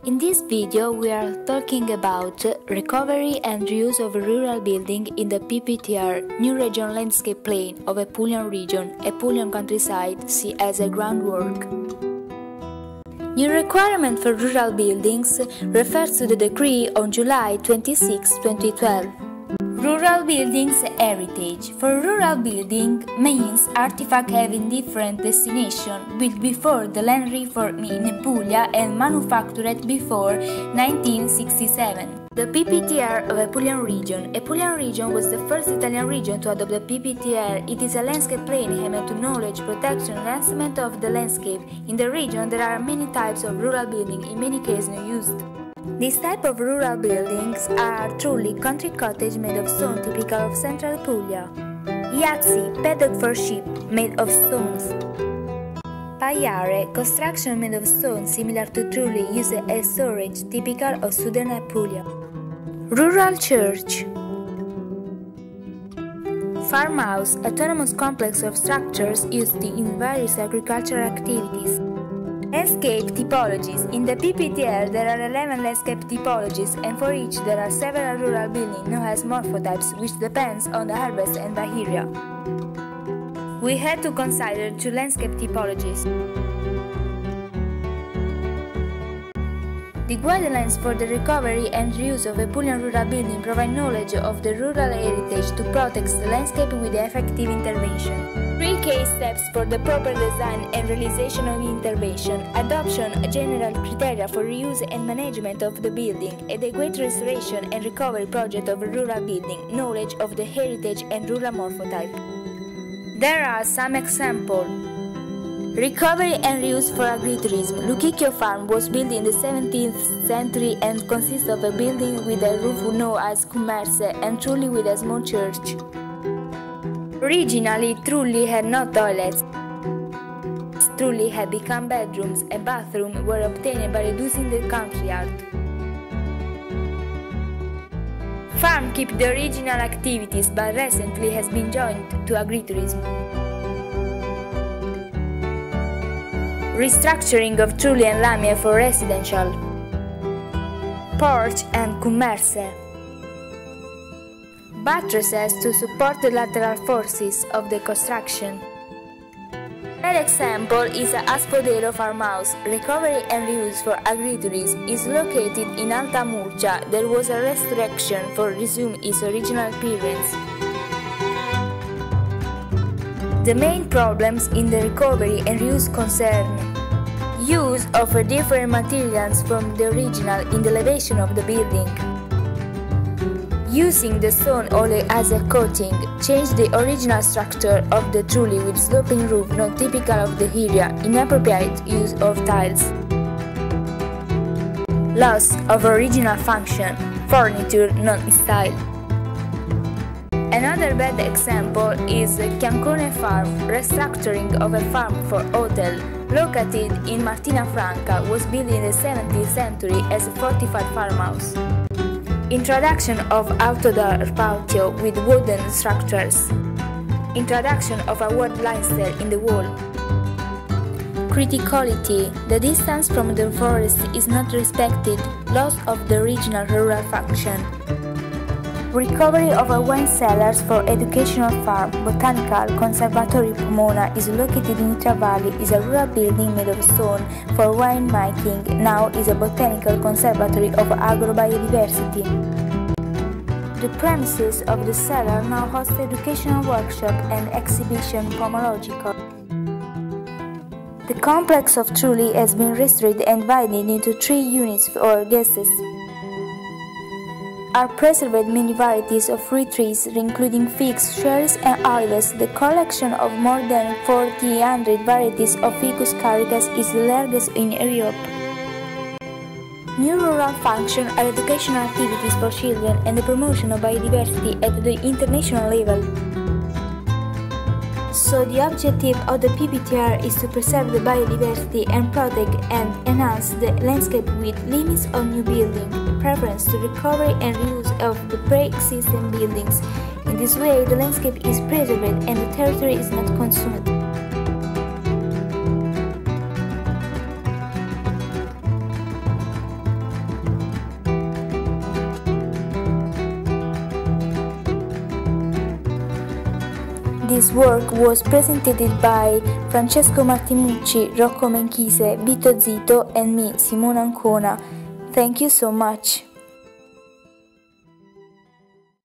In this video we are talking about recovery and reuse of a rural building in the PPTR, New Region Landscape Plan of Apulian region, Apulian countryside, see as a groundwork. New requirement for rural buildings refers to the decree on July 26, 2012. Rural buildings heritage. For rural building means artifact having different destination, built before the land reform in Apulia and manufactured before 1967. The PPTR of Apulian region. Apulian region was the first Italian region to adopt the PPTR. It is a landscape plan aimed to knowledge, protection, and enhancement of the landscape. In the region there are many types of rural building, in many cases not used. These type of rural buildings are truly country cottage made of stone, typical of central Apulia. Iazzi, paddock for sheep, made of stones. Paiare, construction made of stone, similar to trulli, used as storage, typical of southern Apulia. Rural church. Farmhouse, autonomous complex of structures used in various agricultural activities. Landscape typologies. In the PPTR there are 11 landscape typologies, and for each there are several rural buildings known as morphotypes, which depends on the harvest and by area. We had to consider two landscape typologies. The guidelines for the recovery and reuse of Apulian rural building provide knowledge of the rural heritage to protect the landscape with effective intervention. 3 key steps for the proper design and realization of intervention: adoption of general criteria for reuse and management of the building, adequate restoration and recovery project of a rural building, knowledge of the heritage and rural morphotype. There are some examples. Recovery and reuse for agritourism. Lucchicchio Farm was built in the 17th century and consists of a building with a roof known as commerce and trulli with a small church. Originally, trulli had no toilets. Trulli had become bedrooms and bathrooms were obtained by reducing the country yard. Farm keep the original activities but recently has been joined to agritourism. Restructuring of trulli and lamia for residential. Porch and commerce. Buttresses to support the lateral forces of the construction. An example is a Aspodero farmhouse. Recovery and reuse for agritourism is located in Alta Murcia. There was a restoration for resume its original appearance. The main problems in the recovery and reuse concern use of different materials from the original in the elevation of the building. Using the stone only as a coating, change the original structure of the trulli with sloping roof not typical of the area, inappropriate use of tiles. Loss of original function, furniture not in style. Another bad example is Chiancone Farm. Restructuring of a farm for hotel, located in Martina Franca, was built in the 17th century as a fortified farmhouse. Introduction of outdoor patio with wooden structures. Introduction of a wood liner in the wall. Criticality. The distance from the forest is not respected. Loss of the original rural function. Recovery of a wine cellars for educational farm. Botanical Conservatory Pomona is located in Itra Valley. Is a rural building made of stone for wine making. Now is a botanical conservatory of agrobiodiversity. The premises of the cellar now host educational workshop and exhibition pomological. The complex of trulli has been restored and divided into 3 units for guests. Are preserved many varieties of fruit trees, including figs, cherries, and olives. The collection of more than 400 varieties of Ficus caricus is the largest in Europe. New rural function are educational activities for children and the promotion of biodiversity at the international level. So the objective of the PPTR is to preserve the biodiversity and protect and enhance the landscape with limits on new building, preference to recovery and reuse of the pre-existing buildings. In this way, the landscape is preserved and the territory is not consumed. This work was presented by Francesco Martinucci, Rocco Menchise, Vito Zito and me, Simona Ancona. Thank you so much.